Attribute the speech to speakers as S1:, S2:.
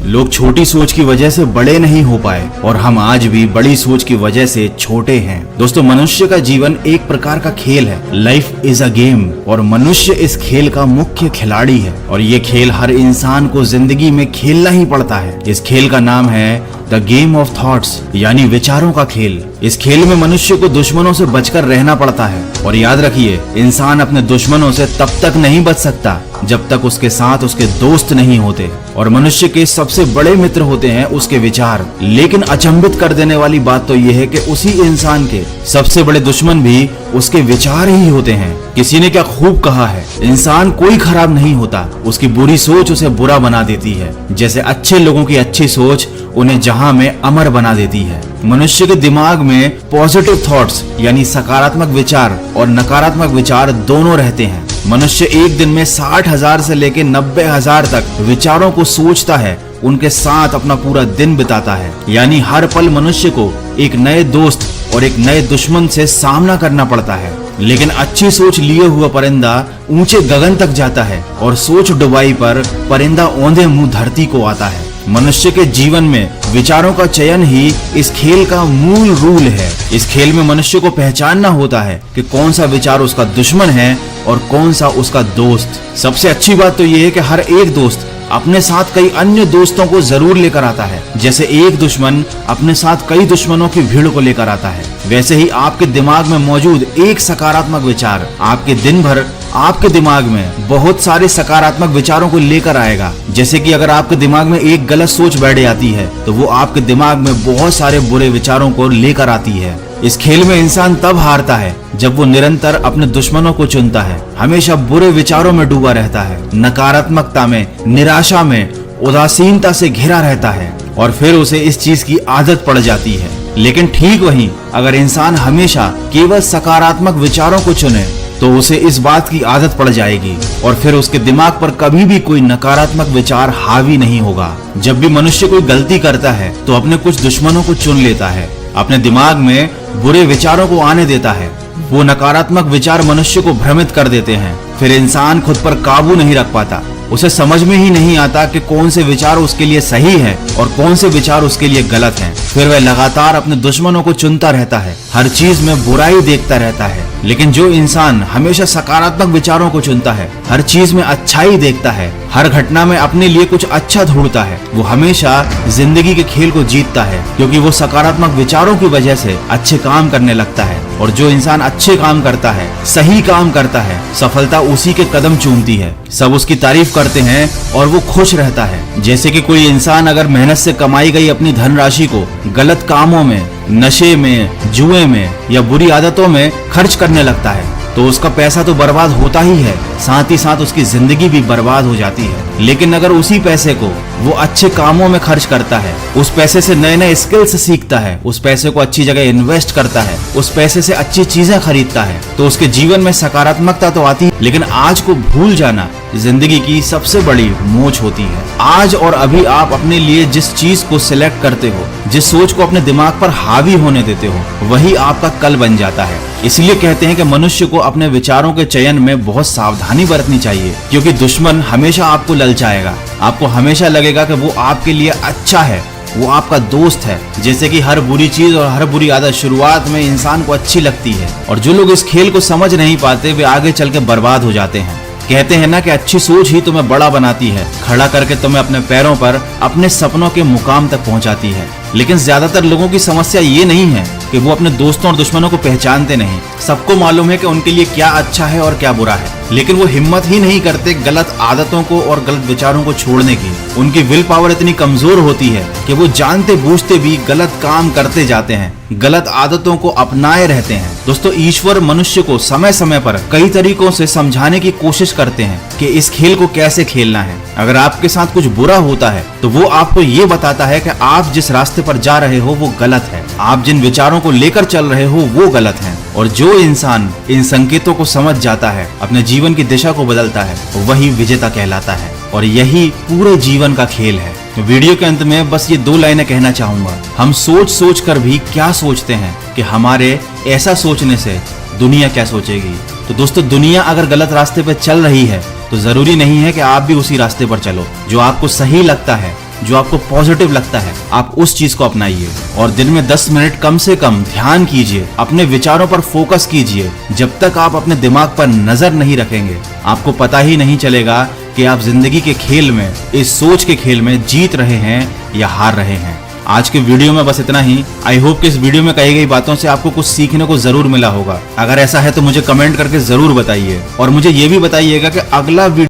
S1: लोग छोटी सोच की वजह से बड़े नहीं हो पाए और हम आज भी बड़ी सोच की वजह से छोटे हैं। दोस्तों, मनुष्य का जीवन एक प्रकार का खेल है। लाइफ इज अ गेम और मनुष्य इस खेल का मुख्य खिलाड़ी है और ये खेल हर इंसान को जिंदगी में खेलना ही पड़ता है। इस खेल का नाम है द गेम ऑफ थॉट्स, यानी विचारों का खेल। इस खेल में मनुष्य को दुश्मनों से बचकर रहना पड़ता है और याद रखिए, इंसान अपने दुश्मनों से तब तक नहीं बच सकता जब तक उसके साथ उसके दोस्त नहीं होते। और मनुष्य के सबसे बड़े मित्र होते हैं उसके विचार। लेकिन अचंभित कर देने वाली बात तो यह है कि उसी इंसान के सबसे बड़े दुश्मन भी उसके विचार ही होते हैं। किसी ने क्या खूब कहा है, इंसान कोई खराब नहीं होता, उसकी बुरी सोच उसे बुरा बना देती है, जैसे अच्छे लोगों की अच्छी सोच उन्हें जहां में अमर बना देती है। मनुष्य के दिमाग में पॉजिटिव थॉट्स यानी सकारात्मक विचार और नकारात्मक विचार दोनों रहते हैं। मनुष्य एक दिन में 60,000 से लेकर 90,000 तक विचारों को सोचता है, उनके साथ अपना पूरा दिन बिताता है। यानी हर पल मनुष्य को एक नए दोस्त और एक नए दुश्मन से सामना करना पड़ता है। लेकिन अच्छी सोच लिए हुआ परिंदा ऊंचे गगन तक जाता है और सोच डुबाई पर परिंदा औंधे मुंह धरती को आता है। मनुष्य के जीवन में विचारों का चयन ही इस खेल का मूल रूल है। इस खेल में मनुष्य को पहचानना होता है कि कौन सा विचार उसका दुश्मन है और कौन सा उसका दोस्त। सबसे अच्छी बात तो यह है कि हर एक दोस्त अपने साथ कई अन्य दोस्तों को जरूर लेकर आता है। जैसे एक दुश्मन अपने साथ कई दुश्मनों की भीड़ को लेकर आता है, वैसे ही आपके दिमाग में मौजूद एक सकारात्मक विचार आपके दिन भर आपके दिमाग में बहुत सारे सकारात्मक विचारों को लेकर आएगा। जैसे कि अगर आपके दिमाग में एक गलत सोच बैठ जाती है तो वो आपके दिमाग में बहुत सारे बुरे विचारों को लेकर आती है। इस खेल में इंसान तब हारता है जब वो निरंतर अपने दुश्मनों को चुनता है, हमेशा बुरे विचारों में डूबा रहता है, नकारात्मकता में, निराशा में, उदासीनता से घिरा रहता है और फिर उसे इस चीज की आदत पड़ जाती है। लेकिन ठीक वहीं अगर इंसान हमेशा केवल सकारात्मक विचारों को चुने तो उसे इस बात की आदत पड़ जाएगी और फिर उसके दिमाग पर कभी भी कोई नकारात्मक विचार हावी नहीं होगा। जब भी मनुष्य कोई गलती करता है तो अपने कुछ दुश्मनों को चुन लेता है, अपने दिमाग में बुरे विचारों को आने देता है। वो नकारात्मक विचार मनुष्य को भ्रमित कर देते हैं। फिर इंसान खुद पर काबू नहीं रख पाता, उसे समझ में ही नहीं आता कि कौन से विचार उसके लिए सही है और कौन से विचार उसके लिए गलत हैं। फिर वह लगातार अपने दुश्मनों को चुनता रहता है, हर चीज में बुराई देखता रहता है। लेकिन जो इंसान हमेशा सकारात्मक विचारों को चुनता है, हर चीज में अच्छाई देखता है, हर घटना में अपने लिए कुछ अच्छा ढूंढता है, वो हमेशा जिंदगी के खेल को जीतता है, क्योंकि वो सकारात्मक विचारों की वजह से अच्छे काम करने लगता है। और जो इंसान अच्छे काम करता है, सही काम करता है, सफलता उसी के कदम चूमती है। सब उसकी तारीफ करते हैं और वो खुश रहता है। जैसे कि कोई इंसान अगर मेहनत से कमाई गई अपनी धनराशि को गलत कामों में, नशे में, जुए में या बुरी आदतों में खर्च करने लगता है तो उसका पैसा तो बर्बाद होता ही है, साथ ही साथ उसकी जिंदगी भी बर्बाद हो जाती है। लेकिन अगर उसी पैसे को वो अच्छे कामों में खर्च करता है, उस पैसे से नए नए स्किल्स सीखता है, उस पैसे को अच्छी जगह इन्वेस्ट करता है, उस पैसे से अच्छी चीजें खरीदता है, तो उसके जीवन में सकारात्मकता तो आती है। लेकिन आज को भूल जाना जिंदगी की सबसे बड़ी मोच होती है। आज और अभी आप अपने लिए जिस चीज को सिलेक्ट करते हो, जिस सोच को अपने दिमाग पर हावी होने देते हो, वही आपका कल बन जाता है। इसलिए कहते हैं कि मनुष्य को अपने विचारों के चयन में बहुत सावधानी बरतनी चाहिए, क्योंकि दुश्मन हमेशा आपको ललचाएगा। आपको हमेशा लगेगा कि वो आपके लिए अच्छा है, वो आपका दोस्त है। जैसे कि हर बुरी चीज और हर बुरी आदत शुरुआत में इंसान को अच्छी लगती है और जो लोग इस खेल को समझ नहीं पाते वे आगे चल के बर्बाद हो जाते हैं। कहते हैं ना कि अच्छी सोच ही तुम्हें बड़ा बनाती है, खड़ा करके तुम्हें अपने पैरों पर, अपने सपनों के मुकाम तक पहुंचाती है। लेकिन ज्यादातर लोगों की समस्या ये नहीं है कि वो अपने दोस्तों और दुश्मनों को पहचानते नहीं। सबको मालूम है कि उनके लिए क्या अच्छा है और क्या बुरा है, लेकिन वो हिम्मत ही नहीं करते गलत आदतों को और गलत विचारों को छोड़ने की। उनकी विल पावर इतनी कमजोर होती है कि वो जानते बूझते भी गलत काम करते जाते हैं, गलत आदतों को अपनाए रहते हैं। दोस्तों, ईश्वर मनुष्य को समय समय पर कई तरीकों से समझाने की कोशिश करते हैं कि इस खेल को कैसे खेलना है। अगर आपके साथ कुछ बुरा होता है तो वो आपको ये बताता है कि आप जिस रास्ते पर जा रहे हो वो गलत है, आप जिन विचारों को लेकर चल रहे हो वो गलत है। और जो इंसान इन संकेतों को समझ जाता है, अपने जीवन की दिशा को बदलता है, वही विजेता कहलाता है। और यही पूरे जीवन का खेल है। तो वीडियो के अंत में बस ये 2 लाइनें कहना चाहूंगा। हम सोच सोच कर भी क्या सोचते हैं कि हमारे ऐसा सोचने से दुनिया क्या सोचेगी। तो दोस्तों, दुनिया अगर गलत रास्ते पर चल रही है तो जरूरी नहीं है कि आप भी उसी रास्ते पर चलो। जो आपको सही लगता है जो आपको पॉजिटिव लगता है आप उस चीज को अपनाइए और दिन में 10 मिनट कम से कम ध्यान कीजिए, अपने विचारों पर फोकस कीजिए। जब तक आप अपने दिमाग पर नजर नहीं रखेंगे आपको पता ही नहीं चलेगा कि आप जिंदगी के खेल में, इस सोच के खेल में जीत रहे हैं या हार रहे हैं। आज के वीडियो में बस इतना ही। आई होप कि इस वीडियो में कही गई बातों से आपको कुछ सीखने को जरूर मिला होगा। अगर ऐसा है तो मुझे कमेंट करके जरूर बताइए और मुझे ये भी बताइएगा कि अगला वीडियो